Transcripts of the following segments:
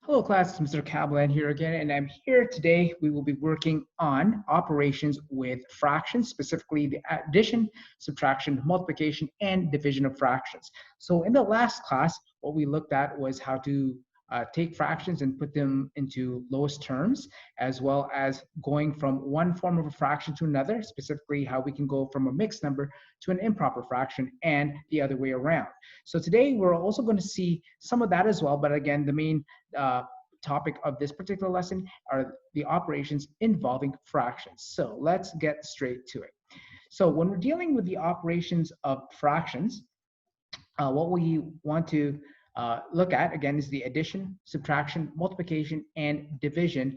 Hello class, it's Mr. Kablan here again, and I'm here today. We will be working on operations with fractions, specifically the addition, subtraction, multiplication, and division of fractions. So in the last class, what we looked at was how to take fractions and put them into lowest terms, as well as going from one form of a fraction to another, specifically how we can go from a mixed number to an improper fraction and the other way around. So today we're also going to see some of that as well, but again, the main uh, topic of this particular lesson are the operations involving fractions. So let's get straight to it. So when we're dealing with the operations of fractions, what we want to look at again is the addition, subtraction, multiplication, and division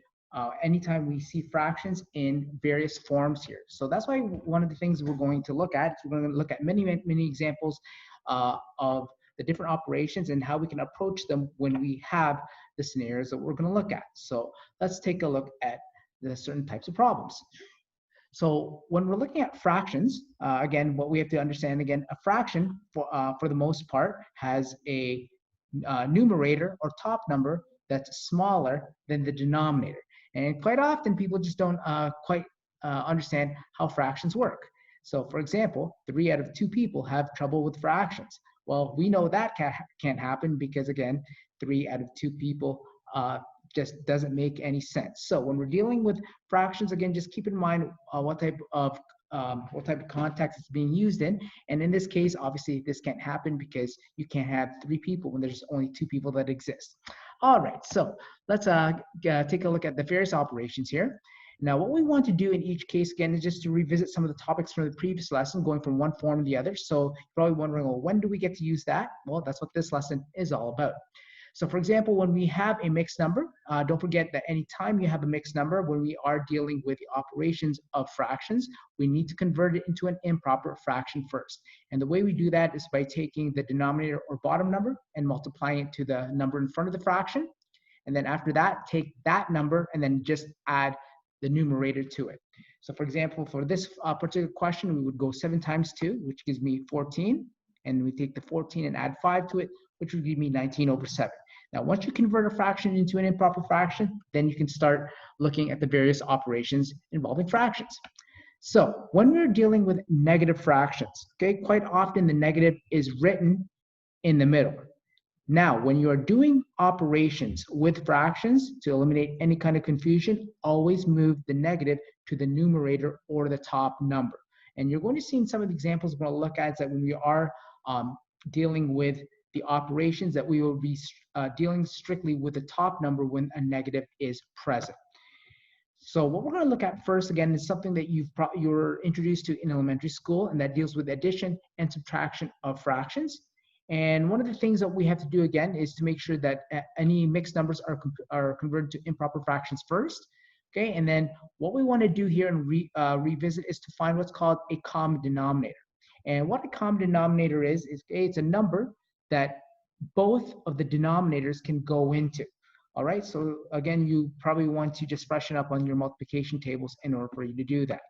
anytime we see fractions in various forms here. So that's why one of the things we're going to look at, we're going to look at many examples of the different operations and how we can approach them when we have the scenarios that we're going to look at. So let's take a look at the certain types of problems. So when we're looking at fractions, again, what we have to understand, again, a fraction for the most part has a numerator or top number that's smaller than the denominator. And quite often people just don't quite understand how fractions work. So for example, 3 out of 2 people have trouble with fractions. Well, we know that can't happen because again, 3 out of 2 people just doesn't make any sense. So when we're dealing with fractions, again, just keep in mind what type of context it's being used in. And in this case, obviously, this can't happen because you can't have 3 people when there's only 2 people that exist. All right, so let's take a look at the various operations here. Now, what we want to do in each case, again, is just to revisit some of the topics from the previous lesson, going from one form to the other. So you're probably wondering, well, when do we get to use that? Well, that's what this lesson is all about. So for example, when we have a mixed number, don't forget that anytime you have a mixed number, when we are dealing with the operations of fractions, we need to convert it into an improper fraction first. And the way we do that is by taking the denominator or bottom number and multiplying it to the number in front of the fraction. And then after that, take that number and then just add the numerator to it. So for example, for this particular question, we would go 7 times 2, which gives me 14. And we take the 14 and add 5 to it, which would give me 19 over 7. Now, once you convert a fraction into an improper fraction, then you can start looking at the various operations involving fractions. So when we're dealing with negative fractions, okay, quite often the negative is written in the middle. Now, when you are doing operations with fractions, to eliminate any kind of confusion, always move the negative to the numerator or the top number. And you're going to see in some of the examples we're going to look at that when we are dealing with the operations, that we will be dealing strictly with the top number when a negative is present. So what we're going to look at first, again, is something that you're introduced to in elementary school, and that deals with addition and subtraction of fractions. And one of the things that we have to do again is to make sure that any mixed numbers are converted to improper fractions first. Okay, and then what we want to do here and revisit is to find what's called a common denominator. And what a common denominator is it's a number that both of the denominators can go into. All right, so again, you probably want to just freshen up on your multiplication tables in order for you to do that.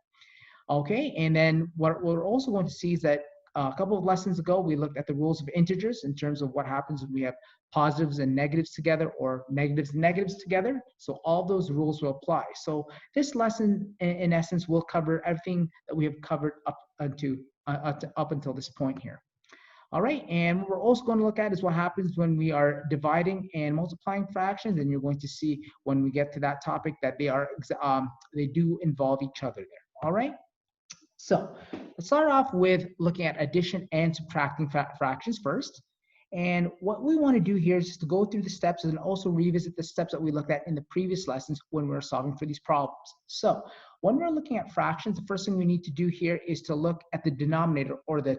Okay, and then what we're also going to see is that a couple of lessons ago, we looked at the rules of integers in terms of what happens when we have positives and negatives together, or negatives and negatives together. So all those rules will apply. So this lesson, in essence, will cover everything that we have covered up until this point here. All right, and what we're also going to look at is what happens when we are dividing and multiplying fractions, and you're going to see when we get to that topic that they do involve each other there. All right, so let's start off with looking at addition and subtracting fractions first. And what we want to do here is just to go through the steps and also revisit the steps that we looked at in the previous lessons when we were solving for these problems. So when we're looking at fractions, the first thing we need to do here is to look at the denominator, or the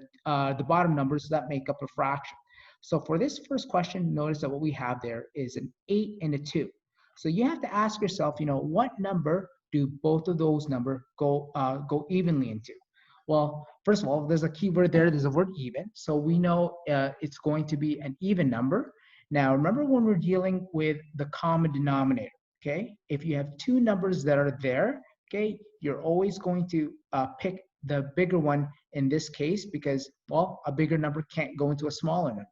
bottom numbers that make up a fraction. So for this first question, notice that what we have there is an 8 and a 2. So you have to ask yourself, what number do both of those numbers go evenly into? Well, first of all, there's a key word there. There's a word even. So we know it's going to be an even number. Now, remember when we're dealing with the common denominator, okay? If you have 2 numbers that are there, okay, you're always going to pick the bigger one in this case because, well, a bigger number can't go into a smaller number.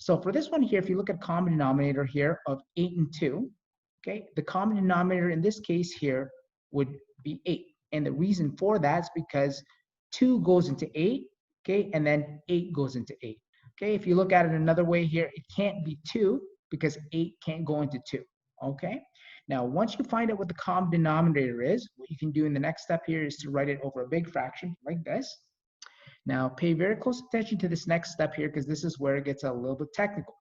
So for this one here, if you look at common denominator here of 8 and 2, okay, the common denominator in this case here would be 8. And the reason for that is because 2 goes into 8, okay, and then 8 goes into 8. Okay, if you look at it another way here, it can't be 2 because 8 can't go into 2, okay? Now, once you find out what the common denominator is, what you can do in the next step here is to write it over a big fraction like this. Now, pay very close attention to this next step here because this is where it gets a little bit technical.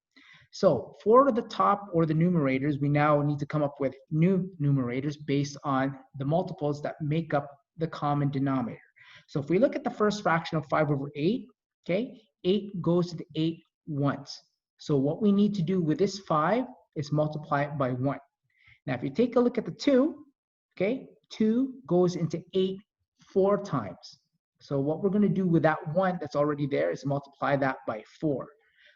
So for the top or the numerators, we now need to come up with new numerators based on the multiples that make up the common denominator. So if we look at the first fraction of 5 over 8, okay, 8 goes to the 8 once. So what we need to do with this 5 is multiply it by 1. Now, if you take a look at the 2, okay, 2 goes into 8 4 times. So what we're going to do with that 1 that's already there is multiply that by 4.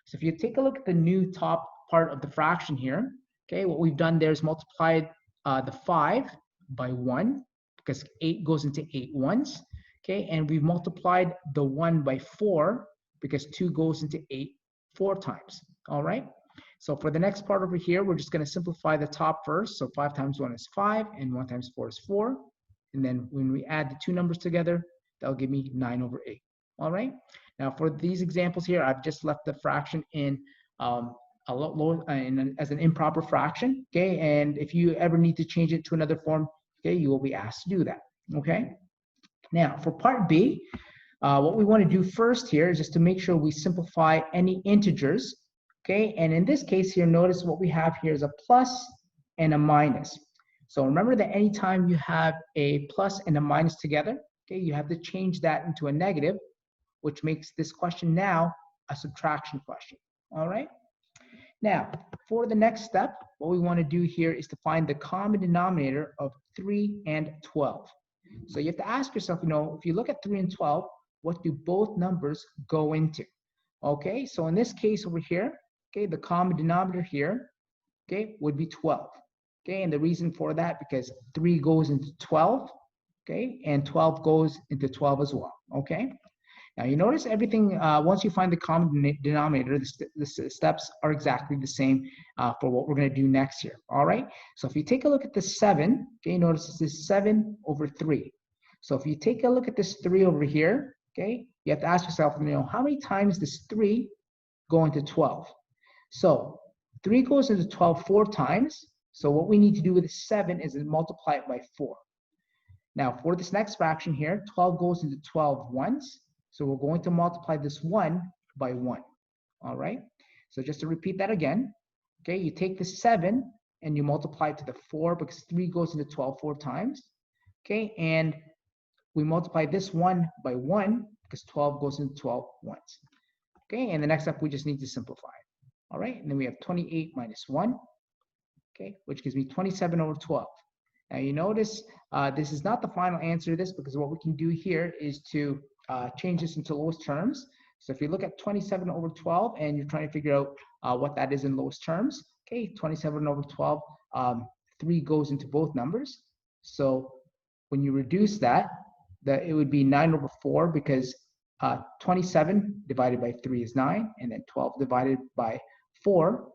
So if you take a look at the new top part of the fraction here, okay, what we've done there is multiplied the 5 by 1 because 8 goes into 8 once, okay, and we've multiplied the 1 by 4 because 2 goes into 8 4 times, all right? So for the next part over here, we're just going to simplify the top first. So 5 times 1 is 5, and 1 times 4 is 4. And then when we add the two numbers together, that'll give me 9 over 8. All right. Now for these examples here, I've just left the fraction in a lot lower as an improper fraction. Okay. And if you ever need to change it to another form, okay, you will be asked to do that. Okay. Now for part B, what we want to do first here is just to make sure we simplify any integers. Okay. And in this case here, notice what we have here is a plus and a minus. So remember that anytime you have a plus and a minus together, okay, you have to change that into a negative, which makes this question now a subtraction question. All right. Now, for the next step, what we want to do here is to find the common denominator of 3 and 12. So you have to ask yourself, you know, if you look at 3 and 12, what do both numbers go into? Okay, so in this case over here, okay, the common denominator here, okay, would be 12. Okay, and the reason for that, because 3 goes into 12, okay, and 12 goes into 12 as well, okay? Now you notice everything, once you find the common denominator, the steps are exactly the same for what we're gonna do next here, all right? So if you take a look at the 7, okay, notice this is 7 over 3. So if you take a look at this 3 over here, okay, you have to ask yourself, you know, how many times does 3 go into 12? So 3 goes into 12 4 times, so what we need to do with 7 is multiply it by 4. Now for this next fraction here, 12 goes into 12 once. So we're going to multiply this 1 by 1. All right. So just to repeat that again, okay, you take the 7 and you multiply it to the 4 because 3 goes into 12 4 times. Okay, and we multiply this 1 by 1 because 12 goes into 12 once. Okay, and the next step we just need to simplify it. All right, and then we have 28 minus 1, okay, which gives me 27 over 12. Now you notice this is not the final answer to this because what we can do here is to change this into lowest terms. So if you look at 27 over 12 and you're trying to figure out what that is in lowest terms, okay, 27 over 12, 3 goes into both numbers. So when you reduce that, it would be 9 over 4 because 27 divided by 3 is 9, and then 12 divided by 4,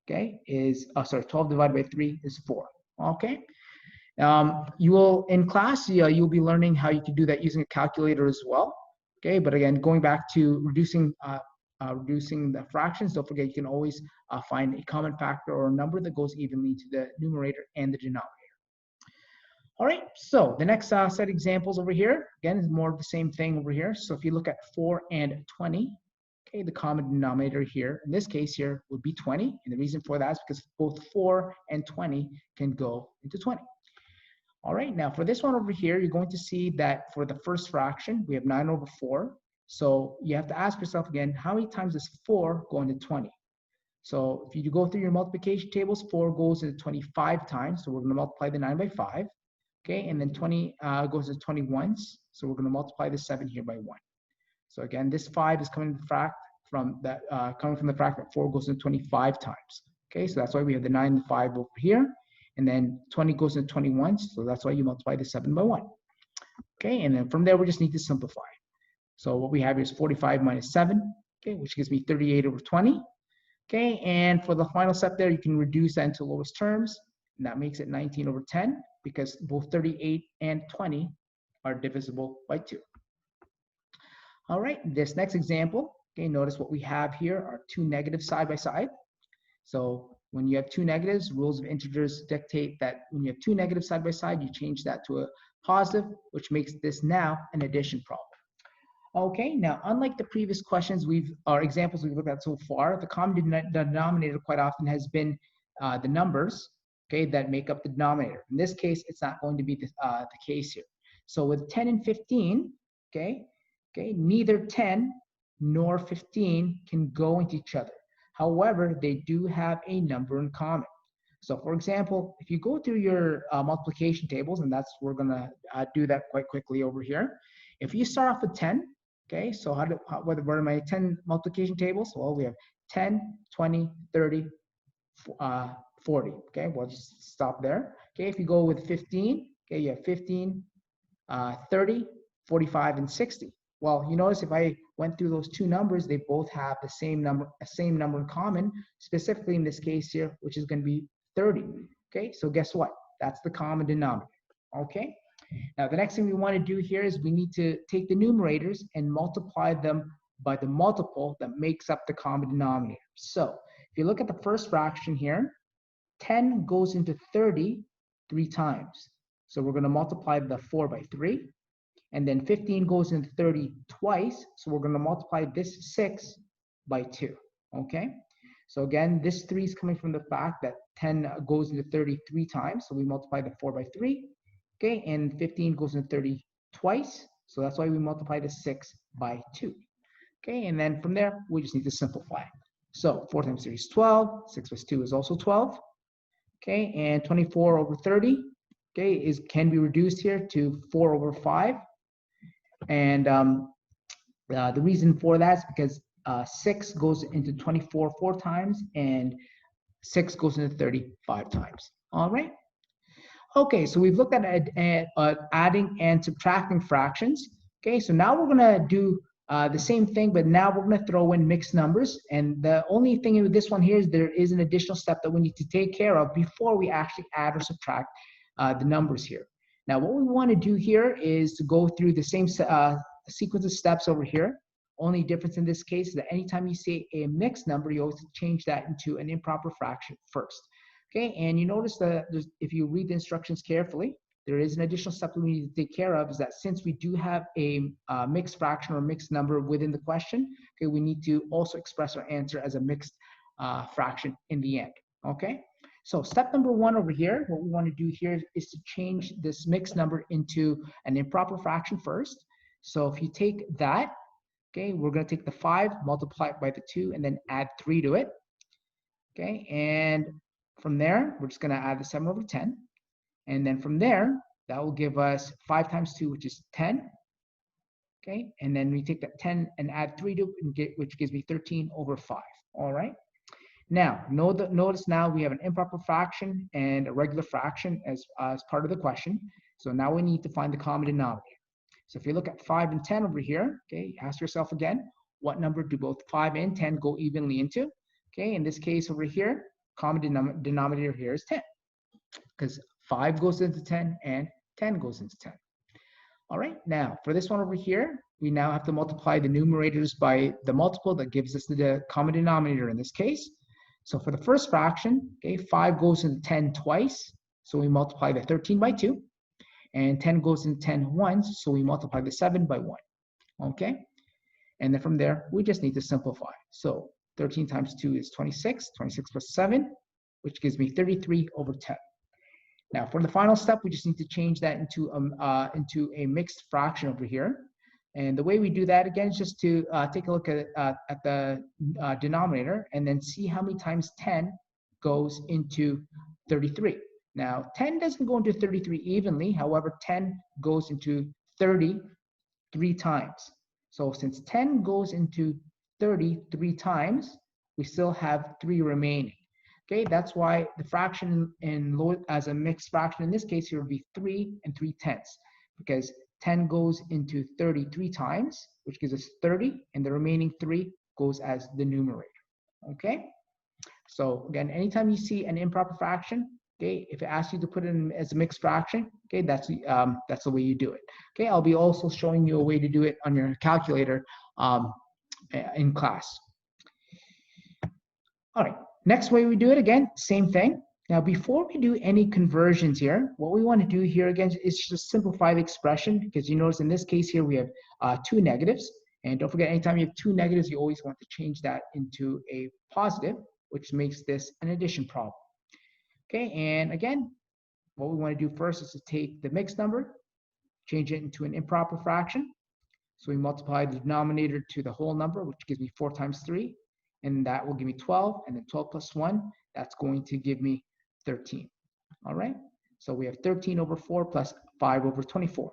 okay, is, 12 divided by 3 is 4, okay? You will, in class, you'll be learning how you can do that using a calculator as well. Okay, but again, going back to reducing the fractions, don't forget you can always find a common factor or a number that goes evenly to the numerator and the denominator. All right, so the next set of examples over here, again, is more of the same thing over here. So if you look at 4 and 20, okay, the common denominator here, in this case here, would be 20. And the reason for that is because both 4 and 20 can go into 20. All right, now for this one over here, you're going to see that for the first fraction, we have 9 over 4. So you have to ask yourself again, how many times does 4 go into 20? So if you go through your multiplication tables, 4 goes into 25 times. So we're going to multiply the 9 by 5. Okay, and then 20 goes to 20 once. So we're going to multiply the 7 here by 1. So again, this 5 is coming from the fact that 4 goes into 25 times. Okay, so that's why we have the 9 and 5 over here. And then 20 goes into 20 once, so that's why you multiply the 7 by 1. Okay, and then from there, we just need to simplify. So what we have here is 45 minus 7, okay, which gives me 38 over 20. Okay, and for the final step there, you can reduce that into lowest terms, and that makes it 19 over 10 because both 38 and 20 are divisible by 2. All right, this next example, okay, notice what we have here are two negatives side by side. So when you have two negatives, rules of integers dictate that when you have two negatives side by side, you change that to a positive, which makes this now an addition problem. Okay, now unlike the previous questions or examples we've looked at so far, the common denominator quite often has been the numbers, okay, that make up the denominator. In this case, it's not going to be the case here. So with 10 and 15, okay, neither 10 nor 15 can go into each other. However, they do have a number in common. So for example, if you go through your multiplication tables, and we're gonna do that quite quickly over here. If you start off with 10, okay, so what are my 10 multiplication tables? Well, we have 10, 20, 30, 40, okay, we'll just stop there. Okay, if you go with 15, okay, you have 15, 30, 45, and 60. Well, you notice if I went through those two numbers, they both have the same number in common, specifically in this case here, which is going to be 30. Okay, so guess what? That's the common denominator. Okay, now the next thing we want to do here is we need to take the numerators and multiply them by the multiple that makes up the common denominator. So if you look at the first fraction here, 10 goes into 30 3 times. So we're going to multiply the 4 by 3. And then 15 goes into 30 twice. So we're going to multiply this 6 by 2. Okay? So again, this 3 is coming from the fact that 10 goes into 30 3 times. So we multiply the 4 by 3. Okay? And 15 goes into 30 twice. So that's why we multiply the 6 by 2. Okay? And then from there, we just need to simplify. So 4 times 3 is 12. 6 plus 2 is also 12. Okay? And 24 over 30, okay, can be reduced here to 4 over 5. And the reason for that is because 6 goes into 24 4 times, and 6 goes into 30 5 times. All right. Okay, so we've looked at adding and subtracting fractions. Okay, so now we're going to do the same thing, but now we're going to throw in mixed numbers. And the only thing with this one here is there is an additional step that we need to take care of before we actually add or subtract the numbers here. Now, what we want to do here is to go through the same sequence of steps over here. Only difference in this case is that anytime you say a mixed number, you always change that into an improper fraction first. Okay, and you notice that if you read the instructions carefully, there is an additional step that we need to take care of, is that since we do have a mixed fraction or mixed number within the question, okay, we need to also express our answer as a mixed fraction in the end. Okay, so step number 1 over here, what we want to do here is to change this mixed number into an improper fraction first. So if you take that, okay, we're going to take the 5, multiply it by the 2, and then add 3 to it. Okay, and from there, we're just going to add the 7 over 10. And then from there, that will give us 5 times 2, which is 10. Okay, and then we take that 10 and add 3 to it, which gives me 13 over 5. All right. Now, notice now we have an improper fraction and a regular fraction as part of the question. So now we need to find the common denominator. So if you look at 5 and 10 over here, okay, ask yourself again, what number do both 5 and 10 go evenly into? Okay, in this case over here, common denominator here is 10, because 5 goes into 10 and 10 goes into 10. All right, now for this one over here, we now have to multiply the numerators by the multiple that gives us the common denominator in this case. So for the first fraction, okay, 5 goes into 10 twice, so we multiply the 13 by 2. And 10 goes into 10 once, so we multiply the 7 by 1. Okay? And then from there, we just need to simplify. So 13 times 2 is 26, 26 plus 7, which gives me 33 over 10. Now, for the final step, we just need to change that into a mixed fraction over here. And the way we do that, again, is just to take a look at the denominator and then see how many times 10 goes into 33. Now, 10 doesn't go into 33 evenly. However, 10 goes into 30 3 times. So since 10 goes into 30 3 times, we still have 3 remaining. Okay, that's why the fraction as a mixed fraction in this case here would be 3 3/10, because 10 goes into 30 3 times, which gives us 30, and the remaining 3 goes as the numerator. Okay? So again, anytime you see an improper fraction, okay, if it asks you to put it in as a mixed fraction, okay, that's the way you do it. Okay, I'll be also showing you a way to do it on your calculator in class. All right, next way we do it, again, same thing. Now, before we do any conversions here, what we want to do here again is just simplify the expression, because you notice in this case here we have two negatives. And don't forget, anytime you have two negatives, you always want to change that into a positive, which makes this an addition problem. Okay, and again, what we want to do first is to take the mixed number, change it into an improper fraction. So we multiply the denominator to the whole number, which gives me 4 times 3, and that will give me 12, and then 12 plus 1, that's going to give me 13. All right, so we have 13 over 4 plus 5 over 24.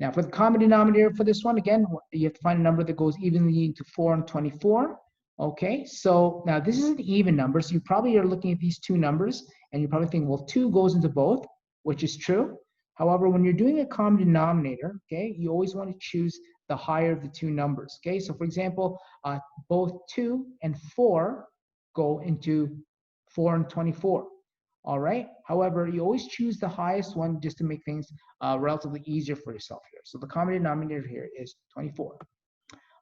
Now for the common denominator for this one, again, you have to find a number that goes evenly into 4 and 24. Okay, so now this is an even number, so you probably are looking at these two numbers, and you're probably thinking, well, 2 goes into both, which is true. However, when you're doing a common denominator, okay, you always want to choose the higher of the two numbers. Okay, so for example, both 2 and 4 go into 4 and 24. All right, however, you always choose the highest one just to make things relatively easier for yourself here. So the common denominator here is 24.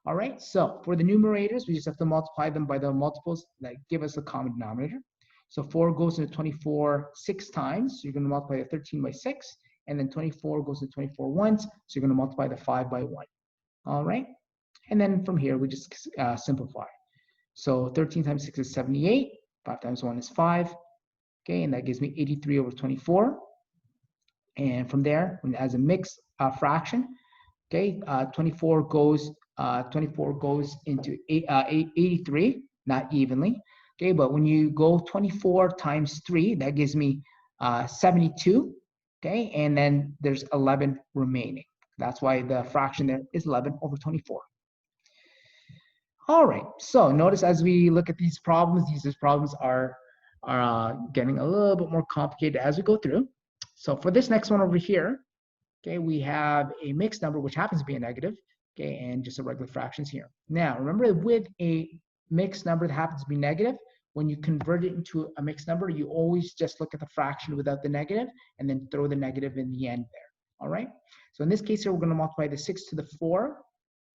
All right, so for the numerators, we just have to multiply them by the multiples that give us the common denominator. So 4 goes into 24 6 times, so you're going to multiply the 13 by 6, and then 24 goes into 24 once, so you're going to multiply the 5 by 1. All right, and then from here, we just simplify. So 13 times 6 is 78, 5 times 1 is 5, okay, and that gives me 83 over 24. And from there, as a mixed fraction, okay, 24 goes into 83, not evenly. Okay, but when you go 24 times 3, that gives me 72. Okay, and then there's 11 remaining. That's why the fraction there is 11 over 24. All right, so notice as we look at these problems are getting a little bit more complicated as we go through. So for this next one over here, okay, we have a mixed number, which happens to be a negative, okay, and just a regular fractions here. Now, remember with a mixed number that happens to be negative, when you convert it into a mixed number, you always just look at the fraction without the negative and then throw the negative in the end there, all right? So in this case here, we're gonna multiply the 6 to the 4,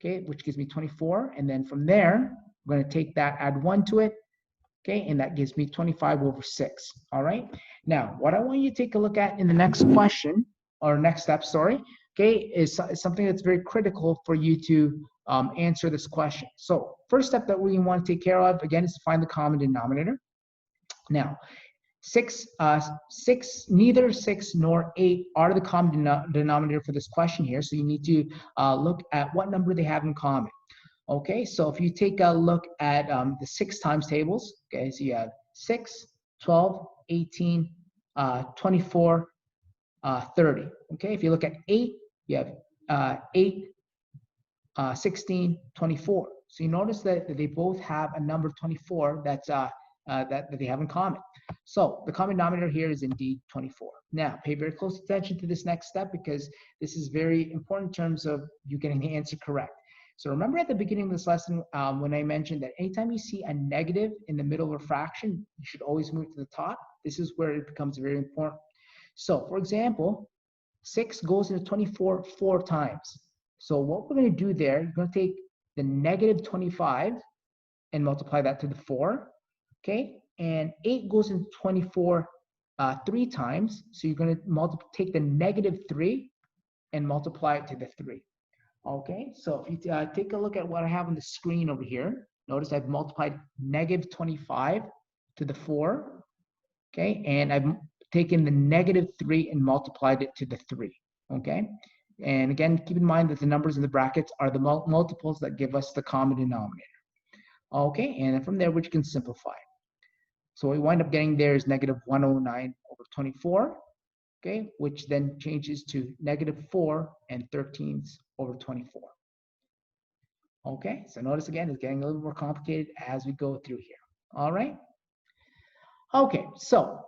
okay, which gives me 24, and then from there, we're gonna take that, add 1 to it, okay, and that gives me 25 over 6, all right? Now, what I want you to take a look at in the next question, or next step, sorry, okay, is something that's very critical for you to answer this question. So first step that we want to take care of, again, is to find the common denominator. Now, neither 6 nor 8 are the common denominator for this question here, so you need to look at what number they have in common. Okay, so if you take a look at the 6 times tables, okay, so you have 6, 12, 18, 24, 30. Okay, if you look at 8, you have 8, 16, 24. So you notice that they both have a number 24 that they have in common. So the common denominator here is indeed 24. Now, pay very close attention to this next step because this is very important in terms of you getting the answer correct. So remember at the beginning of this lesson when I mentioned that anytime you see a negative in the middle of a fraction, you should always move to the top. This is where it becomes very important. So for example, 6 goes into 24 4 times. So what we're going to do there, you're going to take the negative 25 and multiply that to the 4, okay? And 8 goes into 24 3 times. So you're going to take the negative 3 and multiply it to the 3. Okay, so if you take a look at what I have on the screen over here, notice I've multiplied negative 25 to the 4, okay? And I've taken the negative 3 and multiplied it to the 3, okay? And again, keep in mind that the numbers in the brackets are the multiples that give us the common denominator. Okay, and then from there, we can simplify. So what we wind up getting there is negative 109 over 24, okay, which then changes to negative 4 and 13ths over 24. Okay, so notice again, it's getting a little more complicated as we go through here. All right. Okay, so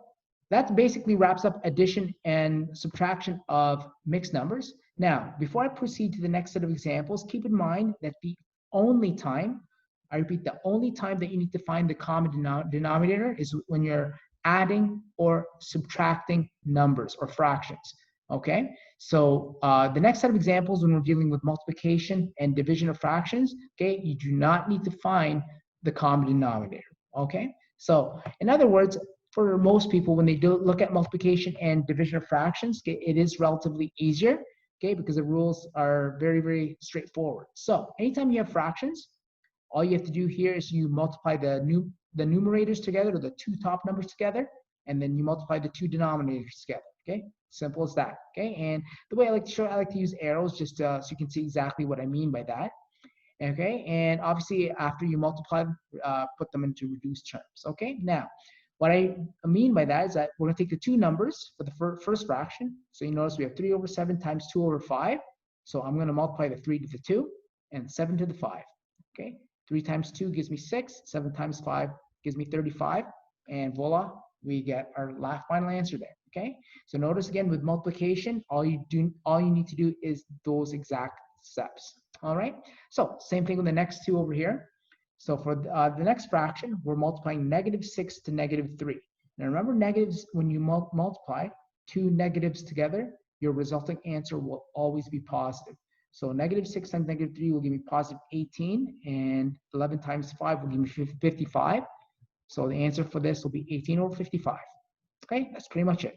that basically wraps up addition and subtraction of mixed numbers. Now, before I proceed to the next set of examples, keep in mind that the only time I repeat, the only time that you need to find the common denominator is when you're adding or subtracting numbers or fractions. Okay, so the next set of examples when we're dealing with multiplication and division of fractions, okay, you do not need to find the common denominator. Okay, so in other words, for most people, when they do look at multiplication and division of fractions, okay, it is relatively easier, okay, because the rules are very, very straightforward. So anytime you have fractions, all you have to do here is you multiply the numerators together, or the two top numbers together, and then you multiply the two denominators together. Okay, simple as that. Okay, and the way I like to show, I like to use arrows just so you can see exactly what I mean by that. Okay, and obviously after you multiply, put them into reduced terms. Okay, now what I mean by that is that we're going to take the two numbers for the first fraction. So you notice we have 3 over 7 times 2 over 5. So I'm going to multiply the 3 to the 2 and 7 to the 5. Okay, 3 times 2 gives me 6. 7 times 5 gives me 35. And voila, we get our final answer there. Okay, so notice again with multiplication, all you need to do is those exact steps. All right, so same thing with the next two over here. So for the next fraction, we're multiplying -6 to -3. Now remember, negatives, when you multiply two negatives together, your resulting answer will always be positive. So -6 times -3 will give me positive 18, and 11 times 5 will give me 55. So the answer for this will be 18 over 55. Okay, that's pretty much it.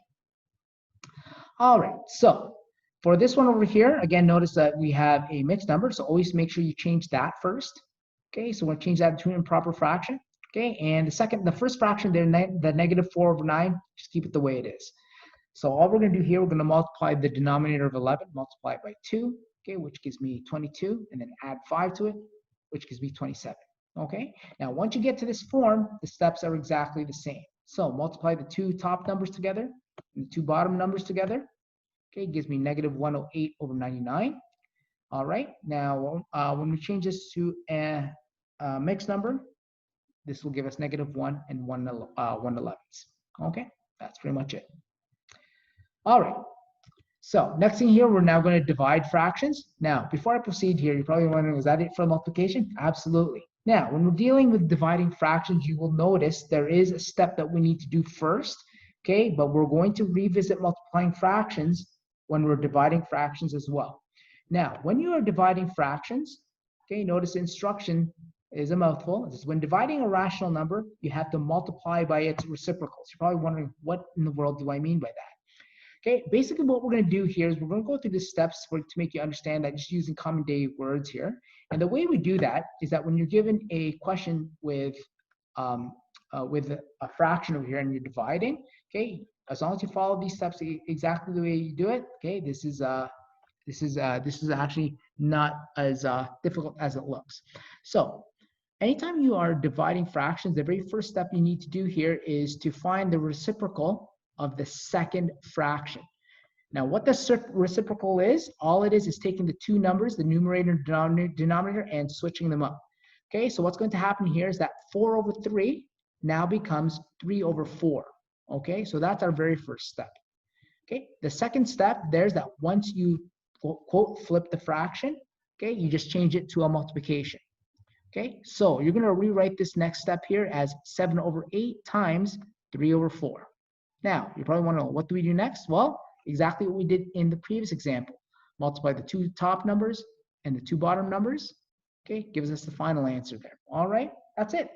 All right, so for this one over here, again, notice that we have a mixed number, so always make sure you change that first. Okay, so we're going to change that to an improper fraction. Okay, and the first fraction there, the -4 over 9, just keep it the way it is. So all we're going to do here, we're going to multiply the denominator of 11, multiply it by 2, okay, which gives me 22, and then add 5 to it, which gives me 27. Okay, now once you get to this form, the steps are exactly the same. So multiply the two top numbers together and the two bottom numbers together. Okay, gives me -108 over 99. All right, now when we change this to a mixed number, this will give us -1 and 1/11. Okay, that's pretty much it. All right, so next thing here, we're now going to divide fractions. Now, before I proceed here, you're probably wondering, was that it for multiplication? Absolutely. Now, when we're dealing with dividing fractions, you will notice there is a step that we need to do first, okay? But we're going to revisit multiplying fractions when we're dividing fractions as well. Now, when you are dividing fractions, okay, notice the instruction is a mouthful. It's when dividing a rational number, you have to multiply by its reciprocals. You're probably wondering, what in the world do I mean by that? Okay, basically what we're going to do here is we're going to go through the steps to make you understand that, just using common day words here. And the way we do that is that when you're given a question with a fraction over here and you're dividing, okay, as long as you follow these steps exactly the way you do it, okay, this is actually not as difficult as it looks. So anytime you are dividing fractions, the very first step you need to do here is to find the reciprocal of the second fraction. Now, what the reciprocal is, all it is taking the two numbers, the numerator and denominator, and switching them up. Okay, so what's going to happen here is that 4 over 3 now becomes 3 over 4. Okay, so that's our very first step. Okay, the second step, there's that once you quote flip the fraction, okay, you just change it to a multiplication. Okay, so you're going to rewrite this next step here as 7 over 8 times 3 over 4. Now, you probably want to know, what do we do next? Well, exactly what we did in the previous example. Multiply the two top numbers and the two bottom numbers. Okay, gives us the final answer there. All right, that's it.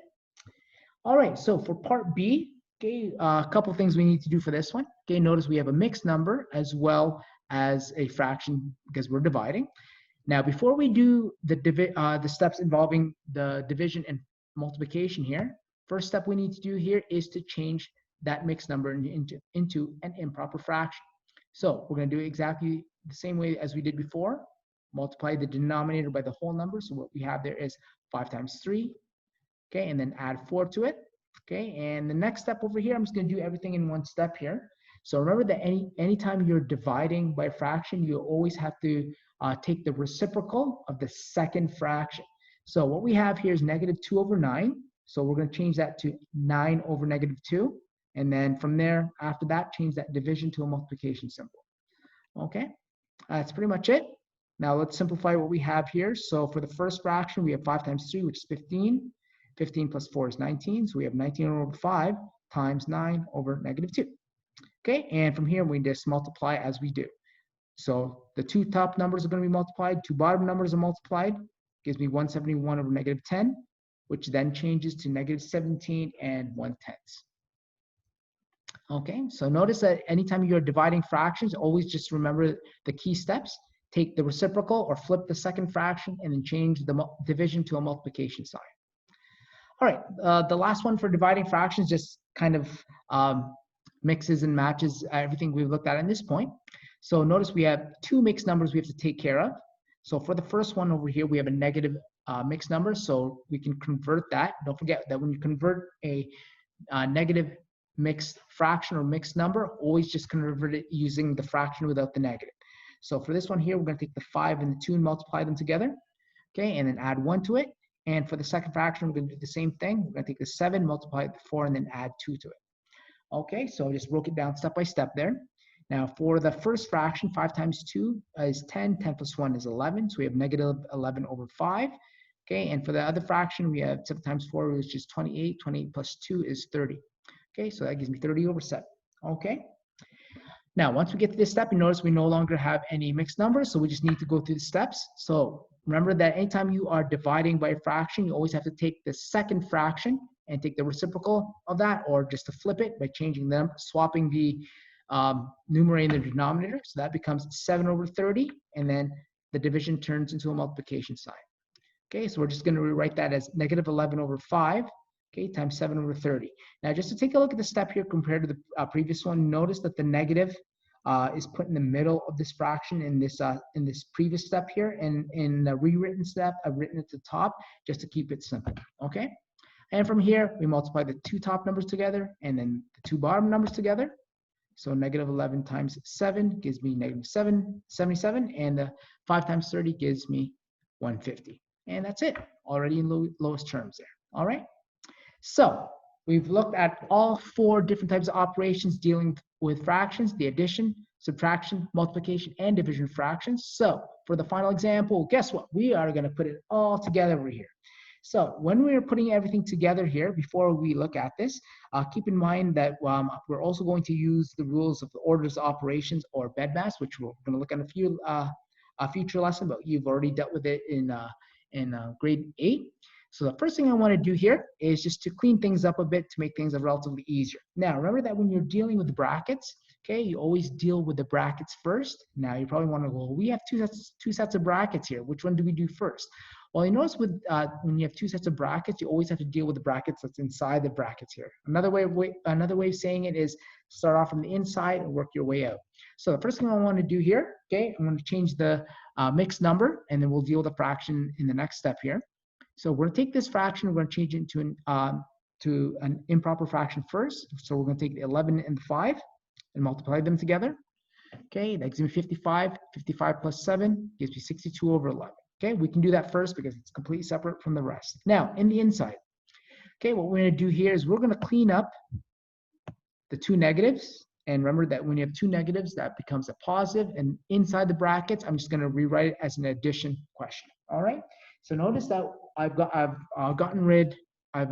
All right, so for part B, okay, a couple things we need to do for this one. Okay, notice we have a mixed number as well as a fraction because we're dividing. Now, before we do the steps involving the division and multiplication here, first step we need to do here is to change that mixed number into an improper fraction. So we're going to do exactly the same way as we did before. Multiply the denominator by the whole number. So what we have there is 5 times 3. Okay, and then add 4 to it. Okay, and the next step over here, I'm just going to do everything in one step here. So remember that anytime you're dividing by fraction, you always have to take the reciprocal of the second fraction. So what we have here is -2 over 9. So we're going to change that to 9 over -2. And then from there, after that, change that division to a multiplication symbol. Okay, that's pretty much it. Now let's simplify what we have here. So for the first fraction, we have 5 times 3, which is 15. 15 plus 4 is 19. So we have 19 over 5 times 9 over negative 2. Okay, and from here, we just multiply as we do. So the two top numbers are going to be multiplied. Two bottom numbers are multiplied. Gives me 171 over negative 10, which then changes to negative 17 and 1/10. Okay, so notice that anytime you're dividing fractions, always just remember the key steps. Take the reciprocal or flip the second fraction and then change the division to a multiplication sign. All right, the last one for dividing fractions just kind of mixes and matches everything we've looked at this point. So notice we have two mixed numbers we have to take care of. So for the first one over here, we have a negative mixed number, so we can convert that. Don't forget that when you convert a negative mixed fraction or mixed number, always just convert it using the fraction without the negative. So for this one here, we're going to take the 5 and the 2 and multiply them together, okay, and then add 1 to it. And for the second fraction, we're going to do the same thing. We're going to take the 7, multiply it by 4, and then add 2 to it. Okay, so I just broke it down step by step there. Now for the first fraction, 5 times 2 is 10, 10 plus 1 is 11, so we have negative 11 over 5. Okay, and for the other fraction, we have 7 times 4, which is 28, 28 plus 2 is 30. Okay, so that gives me 30 over 7. Okay, now once we get to this step, you notice we no longer have any mixed numbers, so we just need to go through the steps. So remember that anytime you are dividing by a fraction, you always have to take the second fraction and take the reciprocal of that, or just to flip it by changing them, swapping the numerator and the denominator. So that becomes 7 over 30, and then the division turns into a multiplication sign. Okay, so we're just going to rewrite that as negative 11 over 5, okay, times 7 over 30. Now just to take a look at the step here compared to the previous one, notice that the negative is put in the middle of this fraction in this previous step here, and in the rewritten step, I've written it at the top just to keep it simple, okay? And from here, we multiply the two top numbers together and then the two bottom numbers together. So negative 11 times 7 gives me negative 77, and the 5 times 30 gives me 150. And that's it, already in lowest terms there, all right? So we've looked at all 4 different types of operations dealing with fractions: the addition, subtraction, multiplication, and division of fractions. So for the final example, guess what? We are going to put it all together over here. So when we're putting everything together here, before we look at this, keep in mind that we're also going to use the rules of the orders of operations, or BEDMAS, which we're going to look at a future lesson, but you've already dealt with it in grade 8. So the first thing I want to do here is just to clean things up a bit to make things relatively easier. Now, remember that when you're dealing with brackets, okay, you always deal with the brackets first. Now, you probably want to go, well, we have two sets of brackets here. Which one do we do first? Well, you notice with when you have 2 sets of brackets, you always have to deal with the brackets that's inside the brackets here. Another way of saying it is start off from the inside and work your way out. So the first thing I want to do here, okay, I'm going to change the mixed number, and then we'll deal with the fraction in the next step here. So we're going to take this fraction, we're going to change it to an improper fraction first. So we're going to take the 11 and the 5 and multiply them together. Okay, that gives me 55. 55 plus 7 gives me 62 over 11. Okay, we can do that first because it's completely separate from the rest. Now, in the inside, okay, what we're going to do here is we're going to clean up the 2 negatives. And remember that when you have 2 negatives, that becomes a positive. And inside the brackets, I'm just going to rewrite it as an addition question. All right. So notice that I've gotten rid of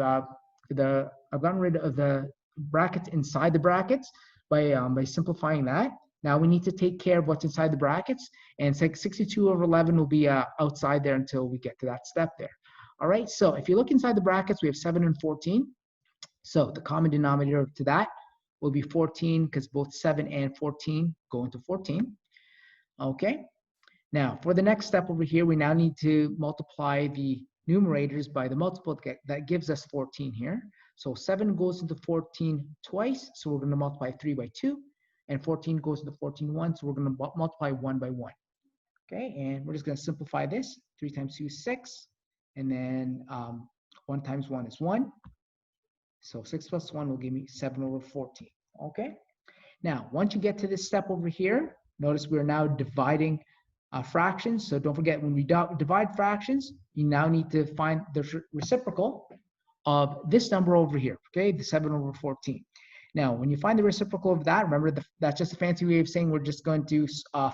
the brackets inside the brackets by simplifying that. Now we need to take care of what's inside the brackets, and 62 over 11 will be outside there until we get to that step there. All right, so if you look inside the brackets, we have 7 and 14. So the common denominator to that will be 14, because both 7 and 14 go into 14. Okay, now for the next step over here, we now need to multiply the numerators by the multiple that gives us 14 here. So 7 goes into 14 twice, so we're going to multiply 3 by 2. And 14 goes into 14 once, so we're going to multiply 1 by 1. Okay, and we're just going to simplify this. 3 times 2 is 6, and then 1 times 1 is 1. So 6 plus 1 will give me 7 over 14. Okay, now once you get to this step over here, notice we're now dividing fractions. So don't forget, when we divide fractions, you now need to find the reciprocal of this number over here, okay, the 7 over 14. Now, when you find the reciprocal of that, remember that's just a fancy way of saying we're just going to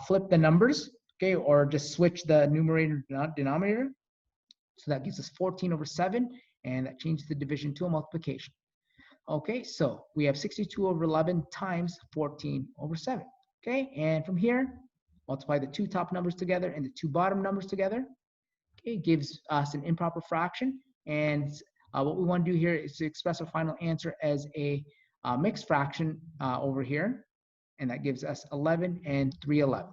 flip the numbers, okay, or just switch the numerator denominator. So that gives us 14 over 7, and that changes the division to a multiplication. Okay, so we have 62 over 11 times 14 over 7. Okay, and from here, multiply the two top numbers together and the two bottom numbers together. Okay, gives us an improper fraction. And what we want to do here is to express our final answer as a mixed fraction over here. And that gives us 11 and 3/11.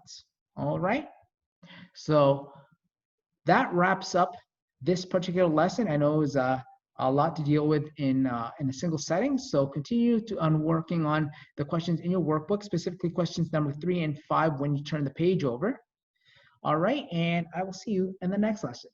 All right, so that wraps up this particular lesson. I know it was a lot to deal with in a single setting. So continue on working on the questions in your workbook, specifically questions number 3 and 5 when you turn the page over. All right, and I will see you in the next lesson.